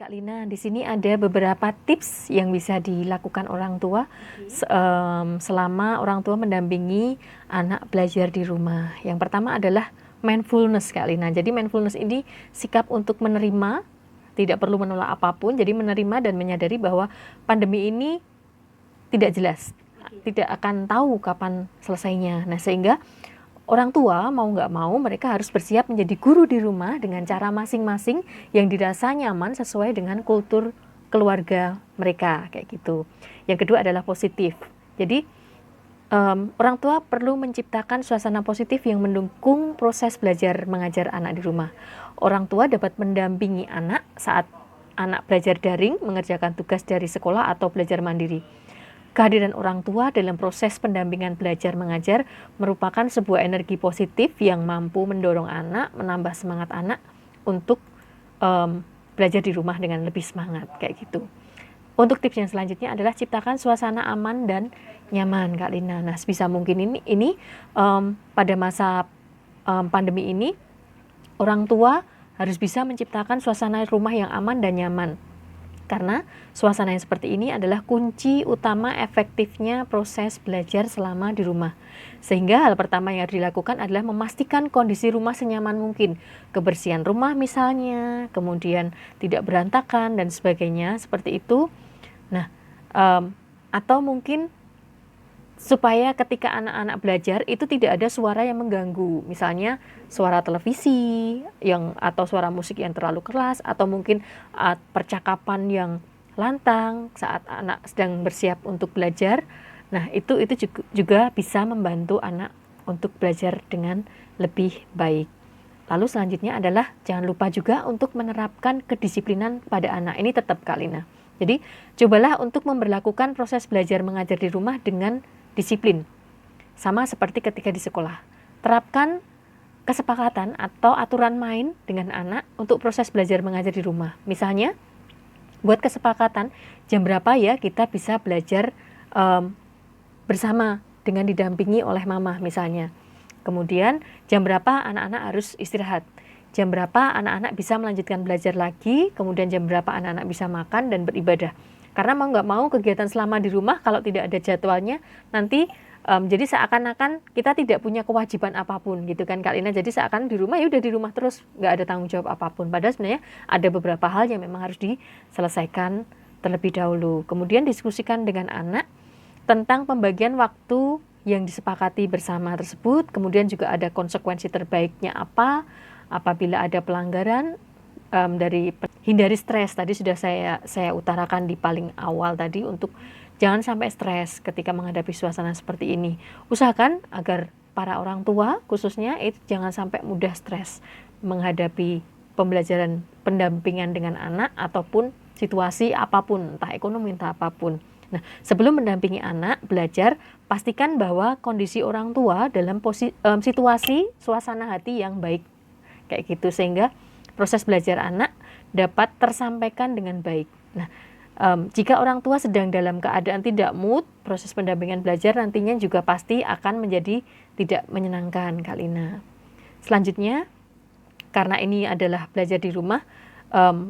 Kak Lina, di sini ada beberapa tips yang bisa dilakukan orang tua selama orang tua mendampingi anak belajar di rumah. Yang pertama adalah mindfulness, Kak Lina. Jadi mindfulness ini sikap untuk menerima, tidak perlu menolak apapun, jadi menerima dan menyadari bahwa pandemi ini tidak jelas, tidak akan tahu kapan selesainya. Nah, sehingga orang tua mau nggak mau mereka harus bersiap menjadi guru di rumah dengan cara masing-masing yang dirasa nyaman sesuai dengan kultur keluarga mereka kayak gitu. Yang kedua adalah positif. Jadi orang tua perlu menciptakan suasana positif yang mendukung proses belajar mengajar anak di rumah. Orang tua dapat mendampingi anak saat anak belajar daring, mengerjakan tugas dari sekolah atau belajar mandiri. Kehadiran orang tua dalam proses pendampingan belajar mengajar merupakan sebuah energi positif yang mampu mendorong anak, menambah semangat anak untuk belajar di rumah dengan lebih semangat kayak gitu. Untuk tips yang selanjutnya adalah ciptakan suasana aman dan nyaman, Kak Lina. Nah, sebisa mungkin ini pada masa pandemi ini orang tua harus bisa menciptakan suasana rumah yang aman dan nyaman. Karena suasana yang seperti ini adalah kunci utama efektifnya proses belajar selama di rumah. Sehingga hal pertama yang harus dilakukan adalah memastikan kondisi rumah senyaman mungkin. Kebersihan rumah misalnya, kemudian tidak berantakan dan sebagainya, seperti itu. Nah, atau mungkin supaya ketika anak-anak belajar itu tidak ada suara yang mengganggu, misalnya suara televisi atau suara musik yang terlalu keras, atau mungkin percakapan yang lantang saat anak sedang bersiap untuk belajar. Nah, itu juga bisa membantu anak untuk belajar dengan lebih baik. Lalu selanjutnya adalah jangan lupa juga untuk menerapkan kedisiplinan pada anak. Ini tetap, Kak Lina. Jadi, cobalah untuk memberlakukan proses belajar mengajar di rumah dengan disiplin. Sama seperti ketika di sekolah. Terapkan kesepakatan atau aturan main dengan anak untuk proses belajar mengajar di rumah. Misalnya, buat kesepakatan jam berapa ya kita bisa belajar bersama dengan didampingi oleh mama misalnya. Kemudian jam berapa anak-anak harus istirahat. Jam berapa anak-anak bisa melanjutkan belajar lagi, kemudian jam berapa anak-anak bisa makan dan beribadah. Karena mau nggak mau kegiatan selama di rumah kalau tidak ada jadwalnya nanti jadi seakan-akan kita tidak punya kewajiban apapun gitu kan Kak Lina. Jadi seakan di rumah ya udah di rumah terus nggak ada tanggung jawab apapun. Padahal sebenarnya ada beberapa hal yang memang harus diselesaikan terlebih dahulu. Kemudian diskusikan dengan anak tentang pembagian waktu yang disepakati bersama tersebut. Kemudian juga ada konsekuensi terbaiknya apa apabila ada pelanggaran. Dari hindari stres tadi sudah saya utarakan di paling awal tadi untuk jangan sampai stres ketika menghadapi suasana seperti ini. Usahakan agar para orang tua khususnya itu jangan sampai mudah stres menghadapi pembelajaran pendampingan dengan anak ataupun situasi apapun, entah ekonomi entah apapun. Nah, sebelum mendampingi anak belajar, pastikan bahwa kondisi orang tua dalam situasi suasana hati yang baik kayak gitu sehingga proses belajar anak dapat tersampaikan dengan baik. Nah, jika orang tua sedang dalam keadaan tidak mood, proses pendampingan belajar nantinya juga pasti akan menjadi tidak menyenangkan, Kak Lina. Selanjutnya, karena ini adalah belajar di rumah,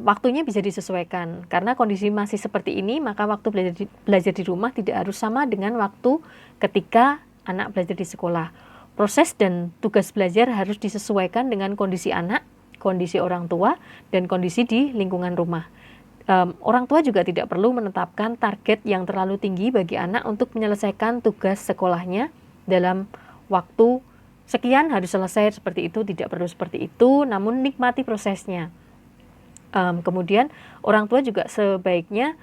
waktunya bisa disesuaikan. Karena kondisi masih seperti ini, maka waktu belajar di rumah tidak harus sama dengan waktu ketika anak belajar di sekolah. Proses dan tugas belajar harus disesuaikan dengan kondisi anak, kondisi orang tua, dan kondisi di lingkungan rumah. Orang tua juga tidak perlu menetapkan target yang terlalu tinggi bagi anak untuk menyelesaikan tugas sekolahnya dalam waktu sekian harus selesai seperti itu, tidak perlu seperti itu, namun nikmati prosesnya. Kemudian orang tua juga sebaiknya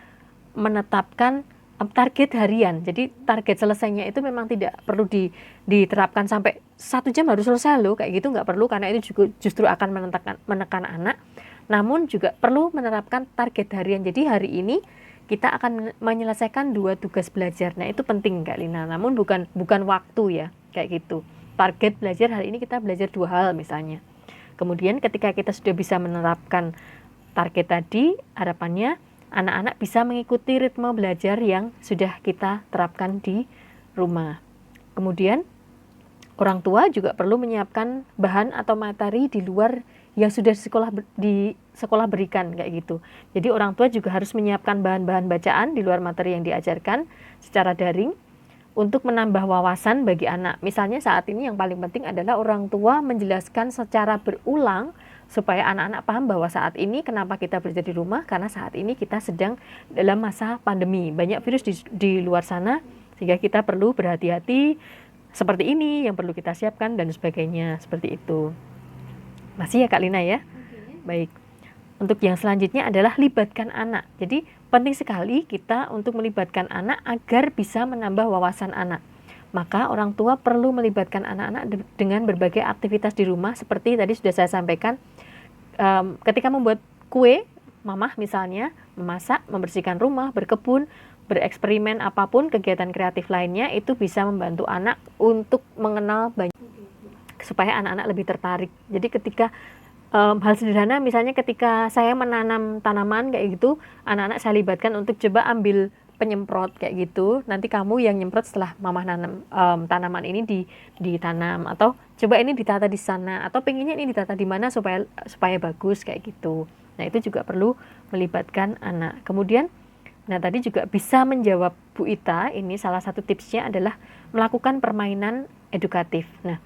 menetapkan target harian. Jadi target selesainya itu memang tidak perlu diterapkan sampai 1 jam harus selesai loh, kayak gitu nggak perlu karena itu juga justru akan menekan anak. Namun juga perlu menerapkan target harian. Jadi hari ini kita akan menyelesaikan 2 tugas belajar. Nah, itu penting Kak Lina. Namun bukan waktu ya, kayak gitu. Target belajar hari ini kita belajar 2 hal misalnya. Kemudian ketika kita sudah bisa menerapkan target tadi, harapannya anak-anak bisa mengikuti ritme belajar yang sudah kita terapkan di rumah. Kemudian orang tua juga perlu menyiapkan bahan atau materi di luar yang sudah di sekolah berikan kayak gitu. Jadi orang tua juga harus menyiapkan bahan-bahan bacaan di luar materi yang diajarkan secara daring untuk menambah wawasan bagi anak. Misalnya saat ini yang paling penting adalah orang tua menjelaskan secara berulang supaya anak-anak paham bahwa saat ini kenapa kita belajar di rumah, karena saat ini kita sedang dalam masa pandemi. Banyak virus di luar sana, sehingga kita perlu berhati-hati seperti ini yang perlu kita siapkan dan sebagainya, seperti itu. Masih ya Kak Lina ya? Baik. Untuk yang selanjutnya adalah libatkan anak. Jadi penting sekali kita untuk melibatkan anak agar bisa menambah wawasan anak. Maka orang tua perlu melibatkan anak-anak dengan berbagai aktivitas di rumah seperti tadi sudah saya sampaikan. Ketika membuat kue, mamah misalnya memasak, membersihkan rumah, berkebun, bereksperimen apapun kegiatan kreatif lainnya itu bisa membantu anak untuk mengenal banyak supaya anak-anak lebih tertarik. Jadi ketika hal sederhana misalnya ketika saya menanam tanaman kayak gitu, anak-anak saya libatkan untuk coba ambil penyemprot kayak gitu, nanti kamu yang nyemprot setelah mamah nanam tanaman ini ditanam, atau coba ini ditata di sana, atau pengennya ini ditata di mana supaya bagus kayak gitu. Nah itu juga perlu melibatkan anak. Kemudian nah tadi juga bisa menjawab Bu Ita, ini salah satu tipsnya adalah melakukan permainan edukatif. Nah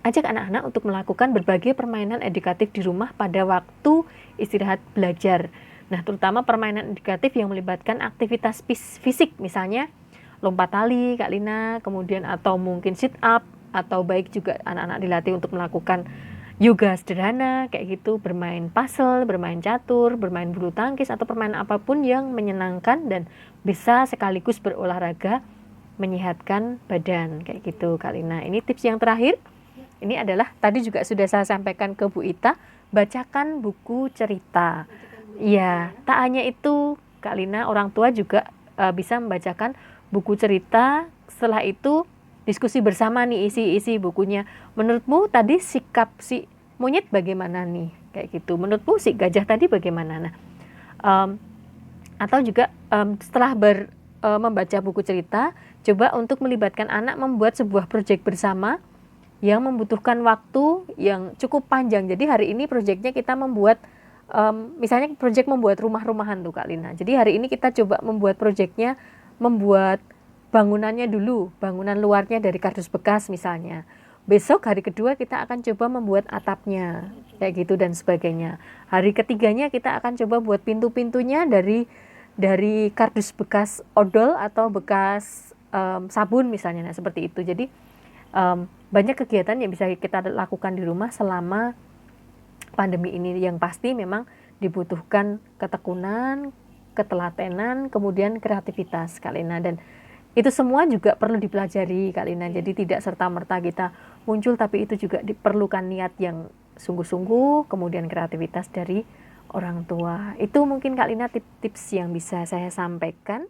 ajak anak-anak untuk melakukan berbagai permainan edukatif di rumah pada waktu istirahat belajar. Nah, terutama permainan edukatif yang melibatkan aktivitas fisik, misalnya lompat tali, Kak Lina, kemudian atau mungkin sit up, atau baik juga anak-anak dilatih untuk melakukan yoga sederhana, kayak gitu, bermain puzzle, bermain catur, bermain bulu tangkis, atau permainan apapun yang menyenangkan dan bisa sekaligus berolahraga, menyehatkan badan, kayak gitu, Kak Lina. Ini tips yang terakhir. Ini adalah tadi juga sudah saya sampaikan ke Bu Ita, bacakan buku cerita. Iya, tak hanya itu Kak Lina, orang tua juga bisa membacakan buku cerita. Setelah itu diskusi bersama nih isi bukunya. Menurutmu tadi sikap si monyet bagaimana nih? Kayak gitu. Menurutmu si gajah tadi bagaimana? Nah, atau juga setelah membaca buku cerita, coba untuk melibatkan anak membuat sebuah proyek bersama yang membutuhkan waktu yang cukup panjang. Jadi hari ini proyeknya kita membuat misalnya proyek membuat rumah-rumahan tuh Kak Lina. Jadi hari ini kita coba membuat proyeknya, membuat bangunannya dulu, bangunan luarnya dari kardus bekas misalnya. Besok hari kedua kita akan coba membuat atapnya, kayak gitu dan sebagainya. Hari ketiganya kita akan coba buat pintu-pintunya dari kardus bekas odol atau bekas sabun misalnya, nah, seperti itu. Jadi banyak kegiatan yang bisa kita lakukan di rumah selama pandemi ini. Yang pasti memang dibutuhkan ketekunan, ketelatenan, kemudian kreativitas Kak Lina, dan itu semua juga perlu dipelajari Kak Lina. Jadi tidak serta-merta kita muncul, tapi itu juga diperlukan niat yang sungguh-sungguh, kemudian kreativitas dari orang tua. Itu mungkin Kak Lina tips yang bisa saya sampaikan.